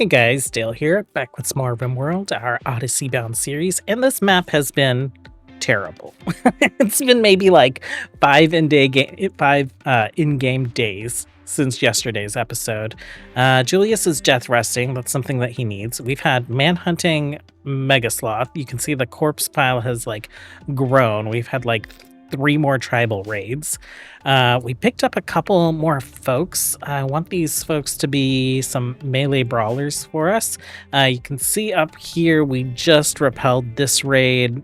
Hey guys, Dale here, back with some more RimWorld, our Odyssey bound series, and this map has been terrible. It's been maybe like five in-game days since yesterday's episode. Julius is death resting. That's something that he needs. We've had manhunting Megasloth. You can see the corpse pile has like grown. We've had like 3 more tribal raids. We picked up a couple more folks. I want these folks to be some melee brawlers for us. You can see up here we just repelled this raid.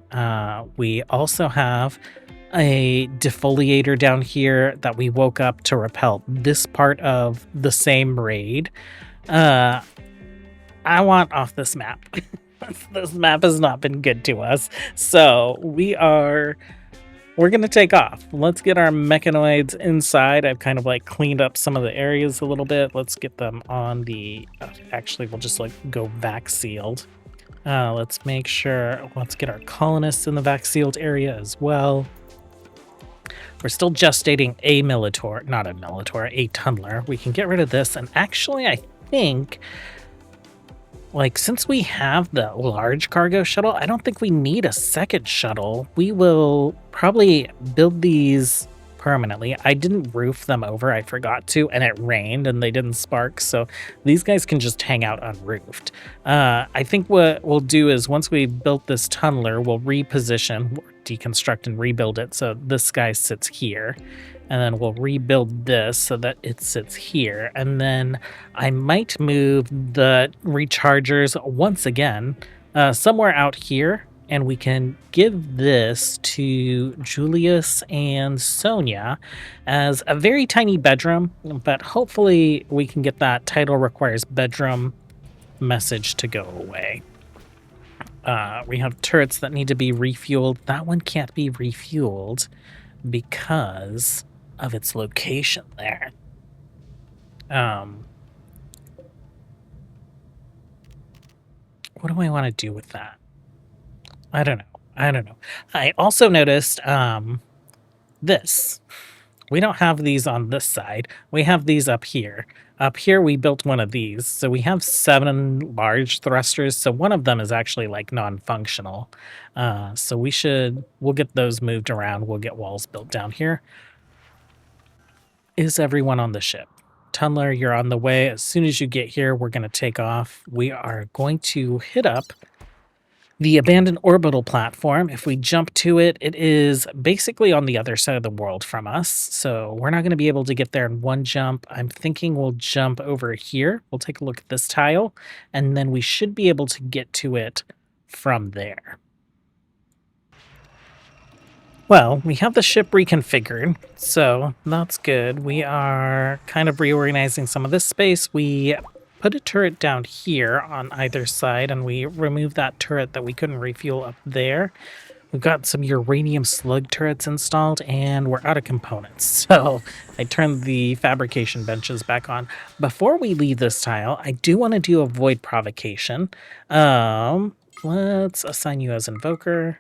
We also have a defoliator down here that we woke up to repel this part of the same raid. I want off this map. This map has not been good to us. So we're going to take off. Let's get our mechanoids inside. I've kind of like cleaned up some of the areas a little bit. Let's get them on the, actually we'll just like go vac sealed. Let's make sure, let's get our colonists in the vac sealed area as well. We're still gestating a tunneler. We can get rid of this. And actually, I think, like, since we have the large cargo shuttle, I don't think we need a second shuttle. We will probably build these permanently. I didn't roof them over, I forgot to, and it rained and they didn't spark, so these guys can just hang out unroofed. I think what we'll do is once we built this tunneler, we'll reposition, deconstruct and rebuild it so this guy sits here. And then we'll rebuild this so that it sits here. And then I might move the rechargers once again somewhere out here. And we can give this to Julius and Sonia as a very tiny bedroom. But hopefully we can get that title requires bedroom message to go away. We have turrets that need to be refueled. That one can't be refueled because of its location there. What do I want to do with that? I don't know. I also noticed this. We don't have these on this side. We have these up here. Up here we built one of these. So we have 7 large thrusters. So one of them is actually like non-functional. So we'll get those moved around. We'll get walls built down here. Is everyone on the ship? Tunneler, you're on the way. As soon as you get here, we're going to take off. We are going to hit up the abandoned orbital platform. If we jump to it, it is basically on the other side of the world from us. So we're not going to be able to get there in one jump. I'm thinking we'll jump over here. We'll take a look at this tile, and then we should be able to get to it from there. Well, we have the ship reconfigured, so that's good. We are kind of reorganizing some of this space. We put a turret down here on either side, and we removed that turret that we couldn't refuel up there. We've got some uranium slug turrets installed, and we're out of components. So I turned the fabrication benches back on. Before we leave this tile, I do want to do a void provocation. Let's assign you as invoker.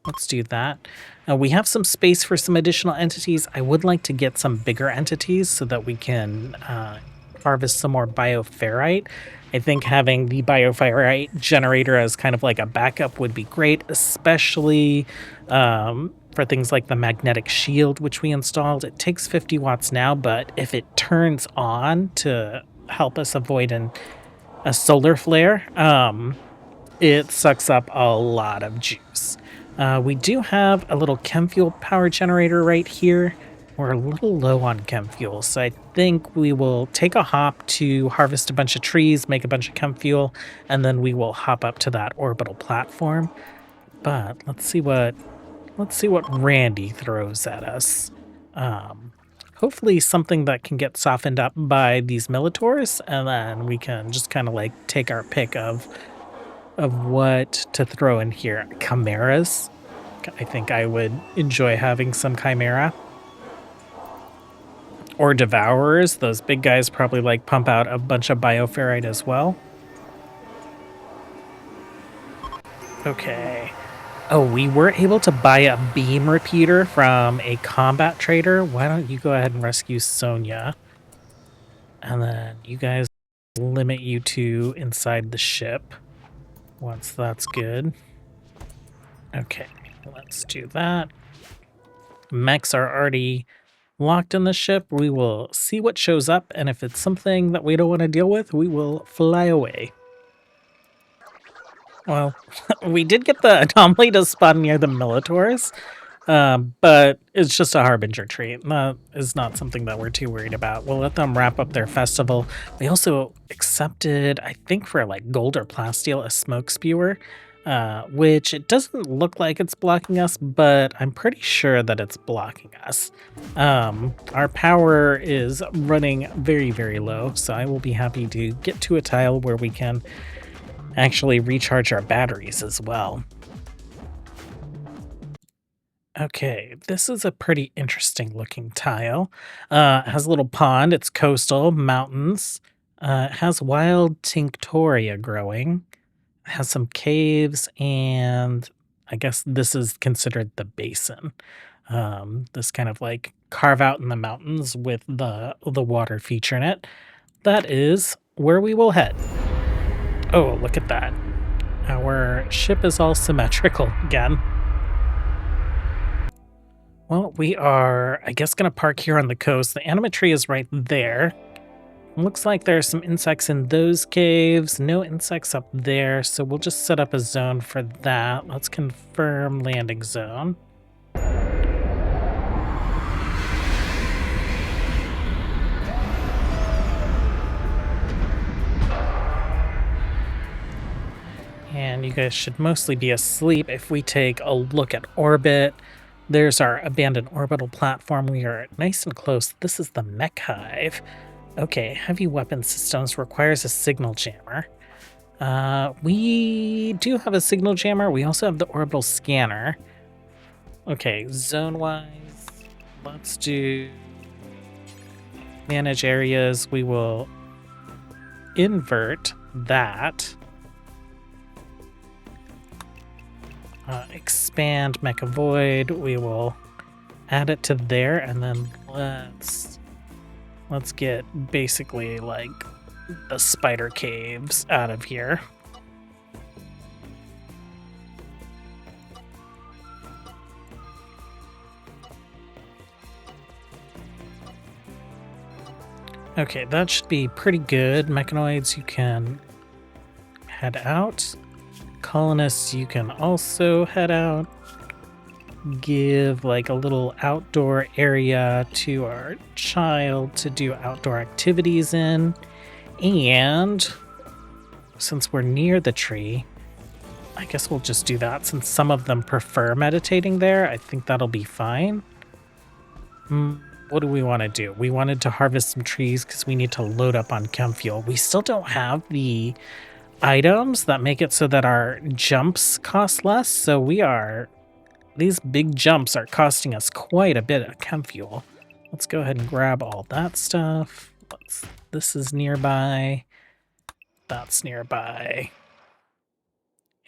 Let's do that. We have some space for some additional entities. I would like to get some bigger entities so that we can harvest some more bioferrite. I think having the bioferrite generator as kind of like a backup would be great, especially for things like the magnetic shield, which we installed. It takes 50 watts now, but if it turns on to help us avoid a solar flare, it sucks up a lot of juice. We do have a little chem fuel power generator right here. We're a little low on chem fuel, so I think we will take a hop to harvest a bunch of trees, make a bunch of chem fuel, and then we will hop up to that orbital platform. But let's see what Randy throws at us. Hopefully something that can get softened up by these Militors, and then we can just kind of like take our pick of what to throw in here. Chimeras. I think I would enjoy having some Chimera. Or Devourers. Those big guys probably like pump out a bunch of bioferrite as well. Okay. Oh, we were able to buy a beam repeater from a combat trader. Why don't you go ahead and rescue Sonia? And then you guys limit you to inside the ship once that's good. Okay, let's do that. Mechs are already locked in the ship. We will see what shows up, and if it's something that we don't want to deal with, we will fly away. Well, we did get the anomaly to spawn near the Militaurs, but it's just a harbinger trait. That is not something that we're too worried about. We'll let them wrap up their festival. We also accepted, I think for like gold or plasteel, a smoke spewer, which it doesn't look like it's blocking us, but I'm pretty sure that it's blocking us. Our power is running very, very low, so I will be happy to get to a tile where we can actually recharge our batteries as well. Okay, this is a pretty interesting looking tile. It has a little pond, it's coastal, mountains. It has wild tinctoria growing. It has some caves, and I guess this is considered the basin. This kind of like carve out in the mountains with the water feature in it. That is where we will head. Oh, look at that. Our ship is all symmetrical again. Well, we are, I guess, going to park here on the coast. The animatree is right there. Looks like there are some insects in those caves. No insects up there, so we'll just set up a zone for that. Let's confirm landing zone. And you guys should mostly be asleep. If we take a look at orbit, there's our abandoned orbital platform. We are nice and close. This is the mech hive. Okay, heavy weapon systems requires a signal jammer. We do have a signal jammer. We also have the orbital scanner. Okay, zone-wise, let's do manage areas. We will invert that. Expand Mecha Void. We will add it to there, and then let's get basically like the spider caves out of here. Okay, that should be pretty good. Mechanoids, you can head out. Colonists, you can also head out. Give like a little outdoor area to our child to do outdoor activities in. And since we're near the tree, I guess we'll just do that since some of them prefer meditating there. I think that'll be fine. What do we want to do? We wanted to harvest some trees because we need to load up on chem fuel. We still don't have the items that make it so that our jumps cost less. So these big jumps are costing us quite a bit of chem fuel. Let's go ahead and grab all that stuff. This is nearby. That's nearby.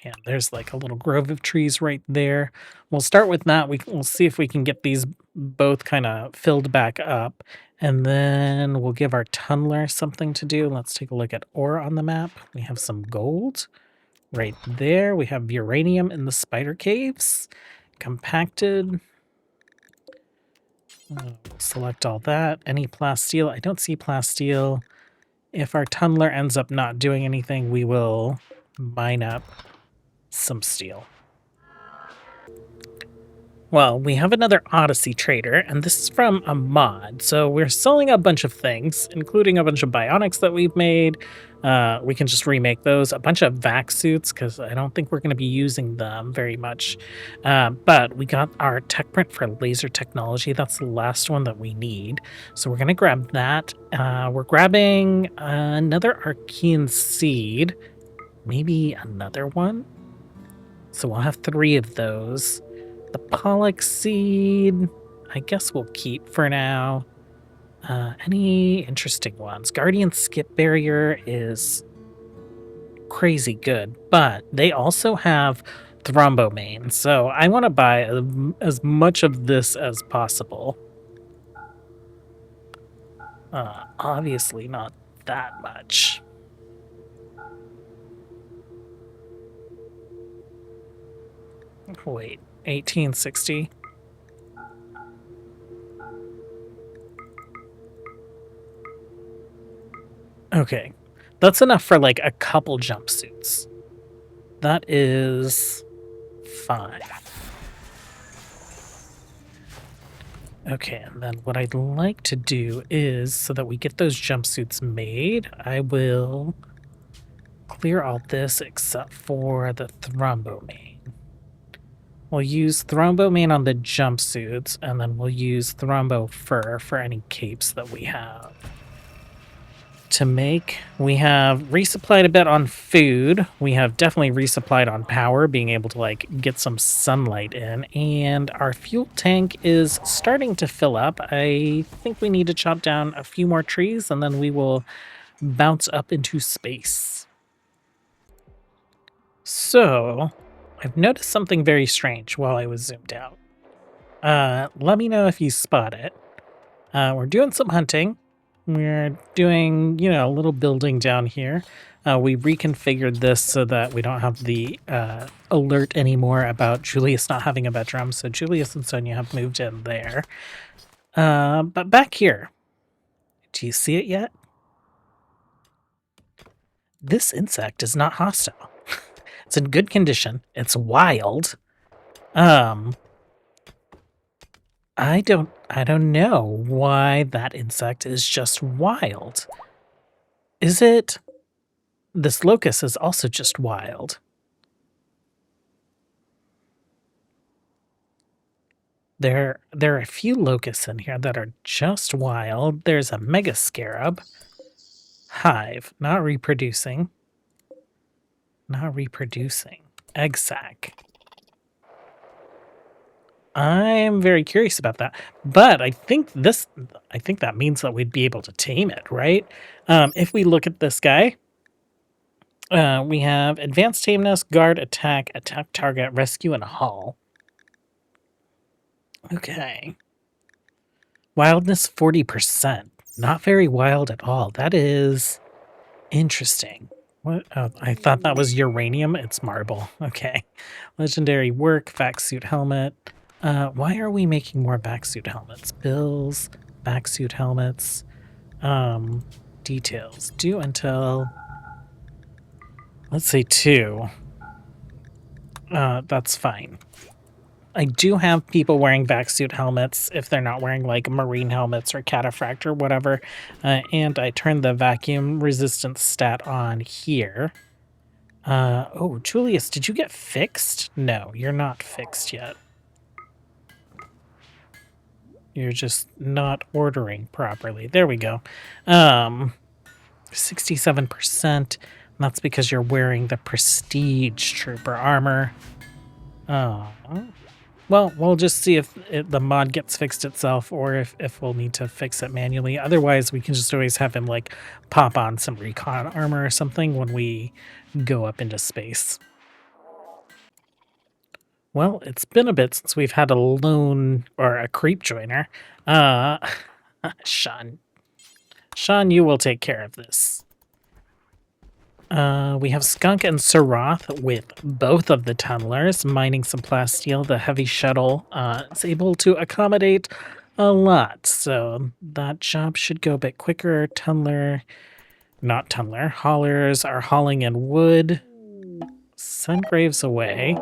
And there's like a little grove of trees right there. We'll start with that. We'll see if we can get these both kind of filled back up. And then we'll give our tunneler something to do. Let's take a look at ore on the map. We have some gold right there. We have uranium in the spider caves. Compacted. We'll select all that. Any plasteel? I don't see plasteel. If our tunneler ends up not doing anything, we will mine up some steel. Well, we have another Odyssey trader, and this is from a mod. So we're selling a bunch of things, including a bunch of bionics that we've made. We can just remake those. A bunch of vac suits, because I don't think we're going to be using them very much. But we got our tech print for laser technology. That's the last one that we need. So we're going to grab that. We're grabbing another Archean seed. Maybe another one. So we'll have 3 of those. The Pollock seed, I guess we'll keep for now. Any interesting ones? Guardian skip barrier is crazy good, but they also have thrombomane, so I want to buy as much of this as possible. Obviously not that much. Wait, 1860. Okay, that's enough for like a couple jumpsuits. That is fine. Okay, and then what I'd like to do is, so that we get those jumpsuits made, I will clear all this except for the thrombomane. We'll use thrombomane on the jumpsuits, and then we'll use thrombo fur for any capes that we have. To make, we have resupplied a bit on food. We have definitely resupplied on power, being able to like get some sunlight in, and our fuel tank is starting to fill up. I think we need to chop down a few more trees and then we will bounce up into space. So I've noticed something very strange while I was zoomed out. Let me know if you spot it. We're doing some hunting. We're doing, a little building down here. We reconfigured this so that we don't have the alert anymore about Julius not having a bedroom. So Julius and Sonia have moved in there. But back here, do you see it yet? This insect is not hostile. It's in good condition. It's wild. I don't know why that insect is just wild. Is it? This locust is also just wild. There are a few locusts in here that are just wild. There's a mega scarab. Hive, not reproducing. Not reproducing. Egg sac. I'm very curious about that, but I think that means that we'd be able to tame it, right? If we look at this guy, we have advanced tameness, guard, attack target, rescue, and haul. Okay. Wildness 40%. Not very wild at all. That is interesting. What? Oh, I thought that was uranium. It's marble. Okay. Legendary work, vac suit helmet. Why are we making more backsuit helmets? Bills, backsuit helmets, details. Due until, let's say 2. That's fine. I do have people wearing backsuit helmets if they're not wearing like marine helmets or cataphract or whatever. And I turned the vacuum resistance stat on here. Oh, Julius, did you get fixed? No, you're not fixed yet. You're just not ordering properly. There we go. 67%. That's because you're wearing the Prestige Trooper armor. Oh. Well, we'll just see if the mod gets fixed itself or if we'll need to fix it manually. Otherwise, we can just always have him like pop on some recon armor or something when we go up into space. Well, it's been a bit since we've had a lone or a creep joiner. Sean, you will take care of this. We have Skunk and Sarath with both of the tunnelers mining some plasteel. The heavy shuttle is able to accommodate a lot, so that job should go a bit quicker. Haulers are hauling in wood. Sungrave's away.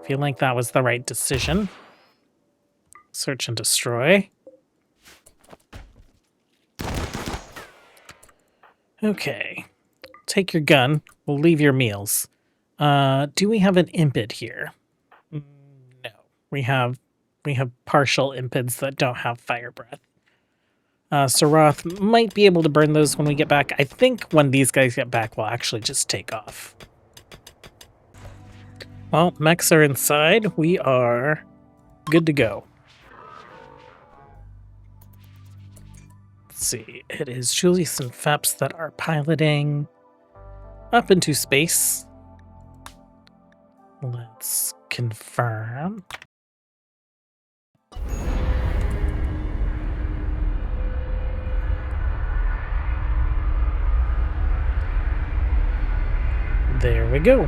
Feel like that was the right decision. Search and destroy. Okay. Take your gun. We'll leave your meals. Do we have an impid here? No. We have partial impids that don't have fire breath. Sarath might be able to burn those when we get back. I think when these guys get back, we'll actually just take off. Well, mechs are inside. We are good to go. Let's see. It is Julius and Feps that are piloting up into space. Let's confirm. There we go.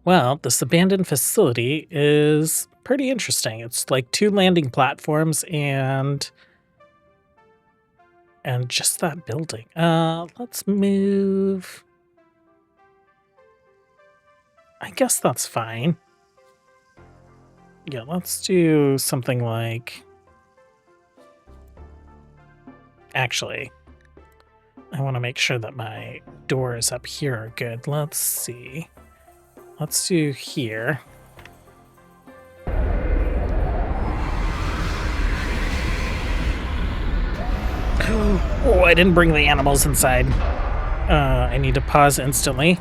Well, this abandoned facility is pretty interesting. It's like 2 landing platforms and just that building. Let's move. I guess that's fine. Yeah, let's do something like... Actually, I want to make sure that my doors up here are good. Let's see. Let's do here. Oh, I didn't bring the animals inside. I need to pause instantly.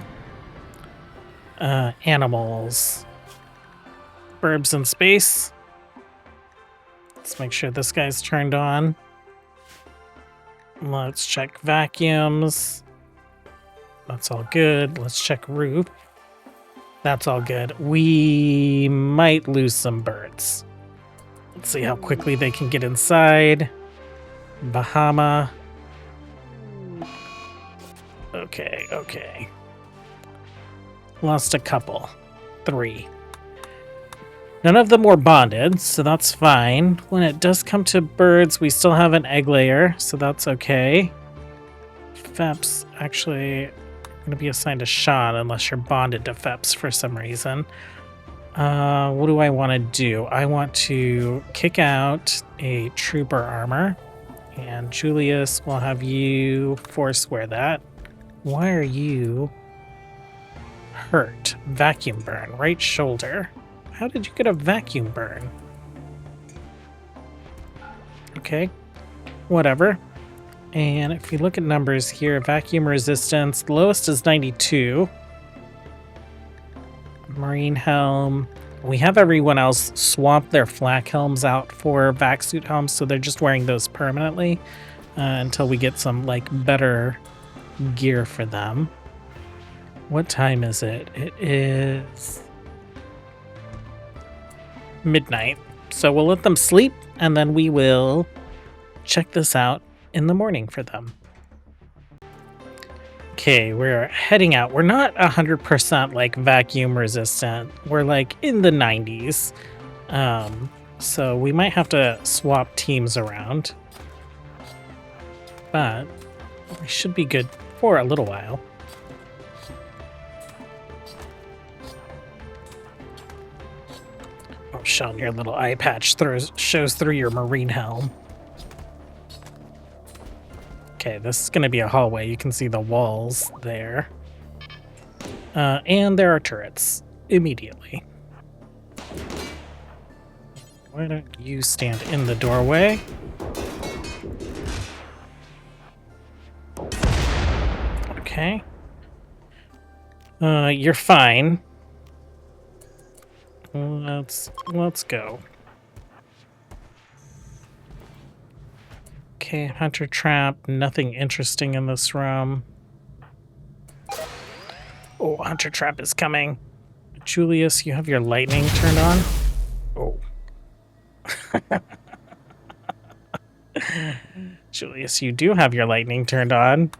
Animals. Burbs in space. Let's make sure this guy's turned on. Let's check vacuums. That's all good. Let's check roof. That's all good. We might lose some birds. Let's see how quickly they can get inside. Bahama. Okay. Lost a couple. 3. None of them were bonded, so that's fine. When it does come to birds, we still have an egg layer, so that's okay. Feps, actually, going to be assigned to Sean unless you're bonded to Feps for some reason. What do I want to do? I want to kick out a trooper armor, and Julius will have you force wear that. Why are you hurt? Vacuum burn, right shoulder. How did you get a vacuum burn? Okay, whatever. And if we look at numbers here, vacuum resistance, the lowest is 92. Marine helm. We have everyone else swap their flak helms out for vac suit helms, so they're just wearing those permanently until we get some like better gear for them. What time is it? It is midnight. So we'll let them sleep and then we will check this out in the morning for them. Okay, we're heading out. We're not 100% like vacuum resistant. We're like in the 90s. So we might have to swap teams around. But we should be good for a little while. Oh, Sean, your little eye patch shows through your marine helm. Okay, this is going to be a hallway. You can see the walls there. And there are turrets immediately. Why don't you stand in the doorway? Okay. You're fine. Let's go. Okay, hunter trap. Nothing interesting in this room. Oh, hunter trap is coming. Julius, you have your lightning turned on? Oh. Julius, you do have your lightning turned on.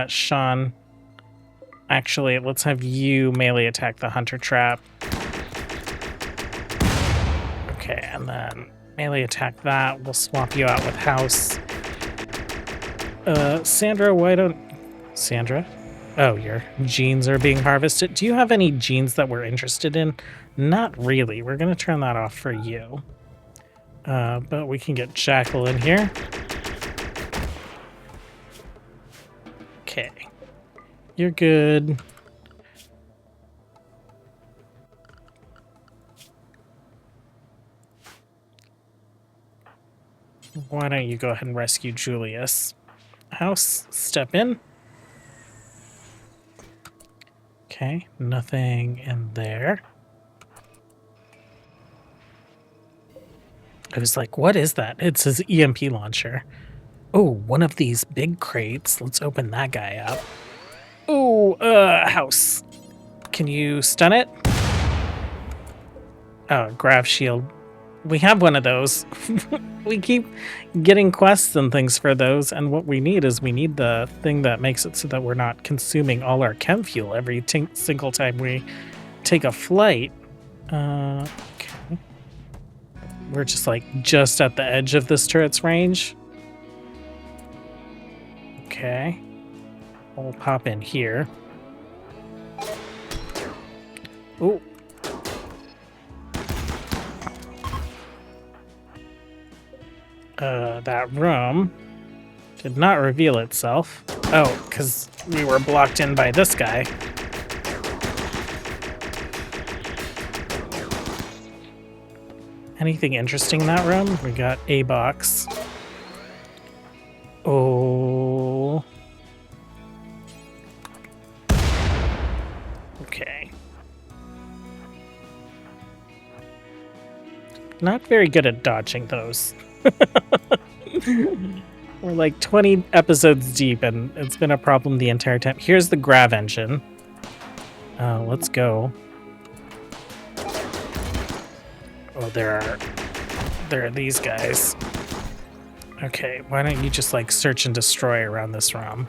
Sean. Actually, let's have you melee attack the hunter trap. Okay, and then melee attack that. We'll swap you out with House. Sandra, why don't... Sandra? Oh, your genes are being harvested. Do you have any genes that we're interested in? Not really. We're going to turn that off for you. But we can get Jackal in here. Okay. You're good. Why don't you go ahead and rescue Julius? House, step in. Okay, nothing in there. I was like, what is that? It's his EMP launcher. Oh, one of these big crates. Let's open that guy up. Oh, House. Can you stun it? Oh, grav shield. we have one of those. We keep getting quests and things for those, and what we need is the thing that makes it so that we're not consuming all our chem fuel every single time we take a flight. Okay. We're just like just at the edge of this turret's range. Okay. We'll pop in here. Oh. That room did not reveal itself. Oh, because we were blocked in by this guy. Anything interesting in that room? We got a box. Oh. Okay. Not very good at dodging those. We're like 20 episodes deep, and it's been a problem the entire time. Here's the grav engine. Let's go. Oh, there are these guys. Okay, why don't you just like search and destroy around this room?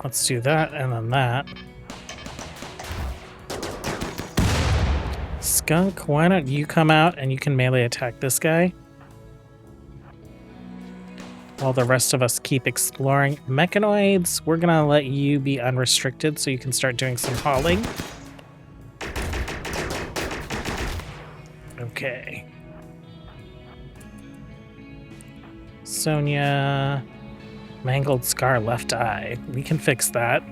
Let's do that, and then that. Skunk, why don't you come out and you can melee attack this guy? While the rest of us keep exploring. Mechanoids, we're gonna let you be unrestricted so you can start doing some hauling. Okay. Sonia, mangled scar left eye. We can fix that.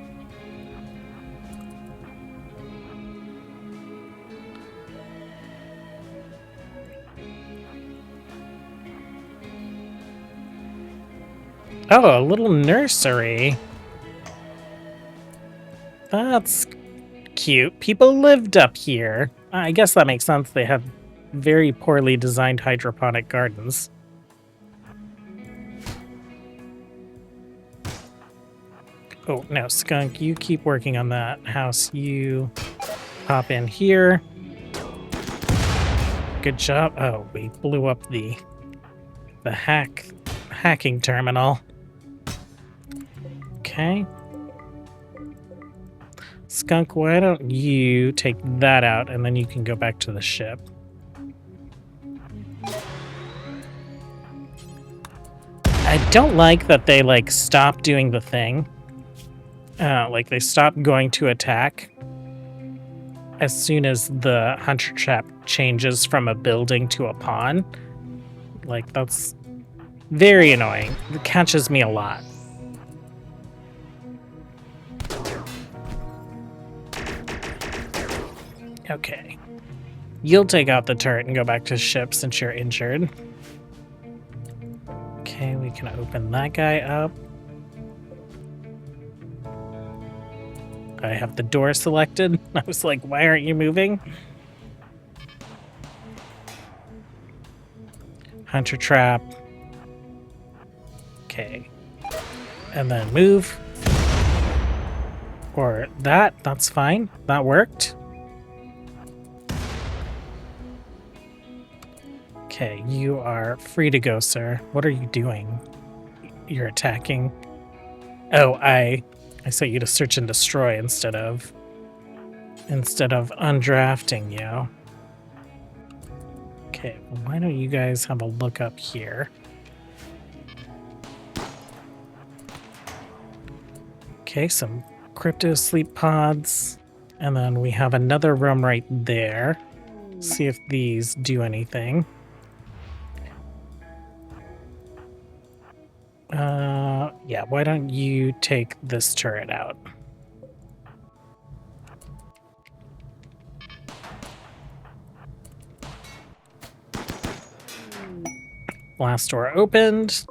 Oh, a little nursery. That's cute. People lived up here. I guess that makes sense. They have very poorly designed hydroponic gardens. Oh, no, Skunk, you keep working on that house. You hop in here. Good job. Oh, we blew up the hacking terminal. Okay. Skunk, why don't you take that out and then you can go back to the ship. I don't like that they like stop doing the thing. Like they stop going to attack as soon as the hunter trap changes from a building to a pawn. Like that's very annoying. It catches me a lot. Okay. You'll take out the turret and go back to ship since you're injured. Okay, we can open that guy up. I have the door selected. I was like, why aren't you moving? Hunter trap. Okay. And then move. Or that's fine. That worked. Okay, you are free to go, sir. What are you doing? You're attacking. Oh, I set you to search and destroy instead of undrafting you. Okay, well, why don't you guys have a look up here? Okay, some crypto sleep pods, and then we have another room right there. See if these do anything. Yeah, why don't you take this turret out? Blast door opened.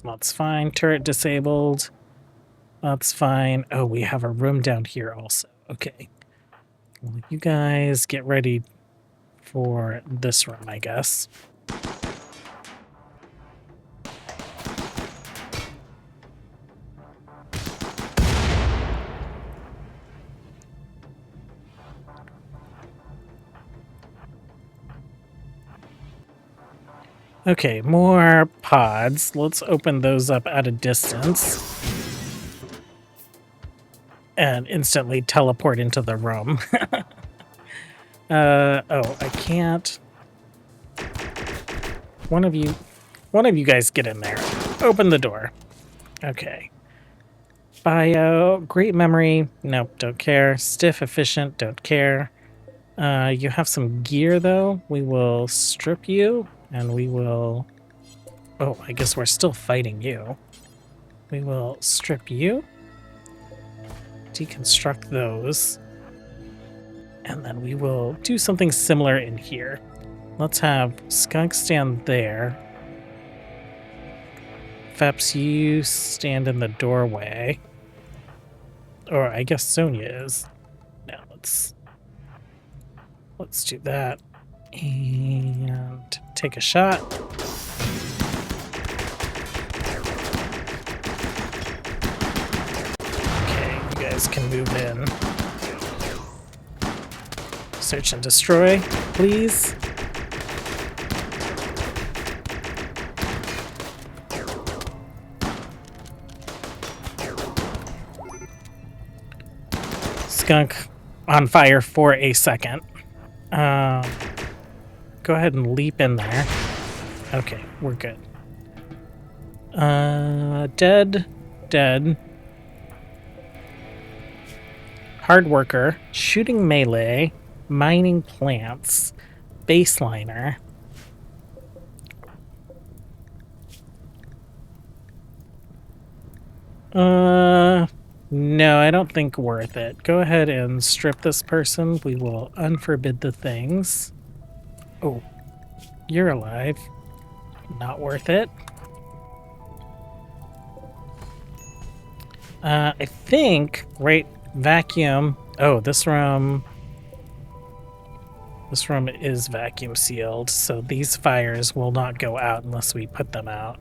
That's fine. Turret disabled. That's fine. Oh, we have a room down here also. Okay. Well, you guys get ready for this room, I guess. Okay, more pods. Let's open those up at a distance and instantly teleport into the room. Oh, I can't. One of you guys get in there. Open the door. Okay. Bio, great memory. Nope, don't care. Stiff, efficient, don't care. You have some gear though. We will strip you and we will... Oh, I guess we're still fighting you. We will strip you. Deconstruct those. And then we will do something similar in here. Let's have Skunk stand there. Feps, you stand in the doorway. Or I guess Sonia is. Now let's do that. And take a shot. Okay, you guys can move in. Search and destroy, please. Skunk on fire for a second. Go ahead and leap in there. Okay, we're good. Dead. Hard worker, shooting melee, mining plants, baseliner. No, I don't think worth it. Go ahead and strip this person. We will unforbid the things. Oh, you're alive. Not worth it. I think, right, vacuum. Oh, this room is vacuum sealed, so these fires will not go out unless we put them out.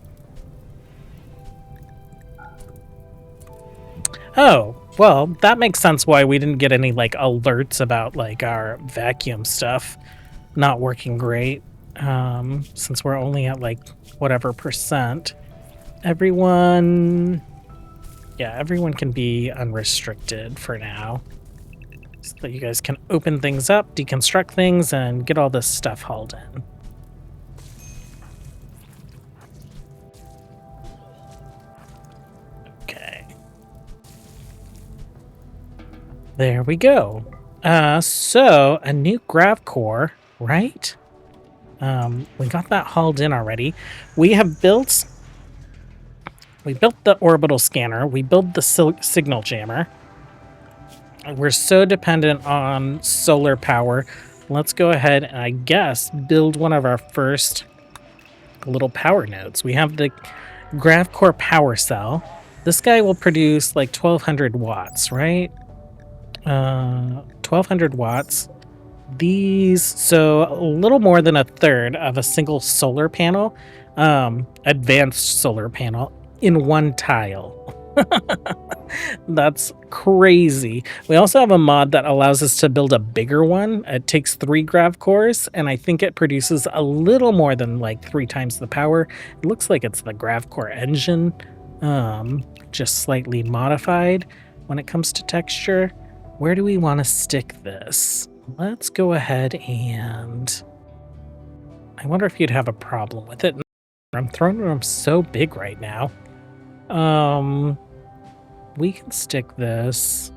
Oh, well, that makes sense why we didn't get any, like, alerts about, like, our vacuum stuff not working great, since we're only at, like, whatever percent. Everyone can be unrestricted for now, so that you guys can open things up, deconstruct things, and get all this stuff hauled in. There we go. So a new grav core, right? We got that hauled in already. We built the orbital scanner. We built the signal jammer. We're so dependent on solar power. Let's go ahead and, I guess, build one of our first little power nodes. We have the grav core power cell. This guy will produce like 1200 watts, right? 1200 watts. These, so a little more than a third of a single solar panel, advanced solar panel in one tile. That's crazy. We also have a mod that allows us to build a bigger one. It takes 3 grav cores, and I think it produces a little more than like 3 times the power. It looks like it's the grav core engine, just slightly modified when it comes to texture. Where do we want to stick this? Let's go ahead and... I wonder if you'd have a problem with it. I'm throwing them so big right now. We can stick this.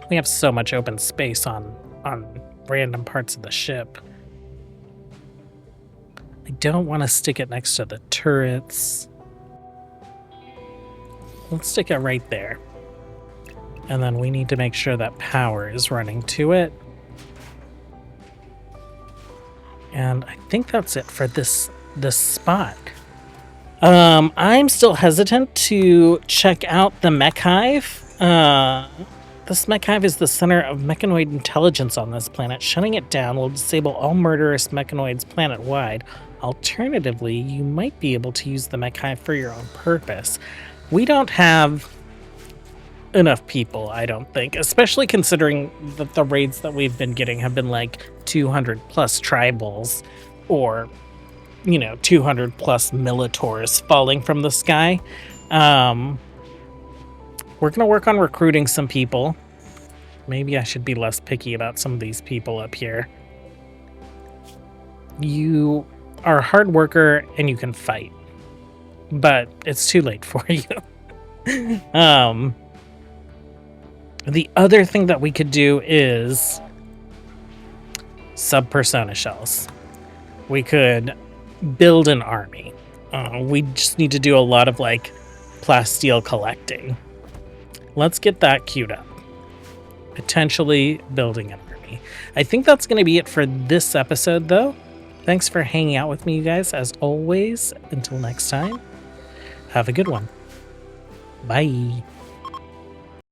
We have so much open space on random parts of the ship. I don't want to stick it next to the turrets. Let's stick it right there. And then we need to make sure that power is running to it. And I think that's it for this spot. I'm still hesitant to check out the mech hive. This mech hive is the center of mechanoid intelligence on this planet. Shutting it down will disable all murderous mechanoids planet-wide. Alternatively, you might be able to use the mech hive for your own purpose. We don't have enough people, I don't think, especially considering that the raids that we've been getting have been like 200 plus tribals, or 200 plus Militaurs falling from the sky. We're going to work on recruiting some people. Maybe I should be less picky about some of these people up here. You are a hard worker and you can fight, but it's too late for you. The other thing that we could do is sub-persona shells. We could build an army. We just need to do a lot of like plasteel collecting. Let's get that queued up. Potentially building an army. I think that's going to be it for this episode, though. Thanks for hanging out with me, you guys. As always, until next time, have a good one. Bye.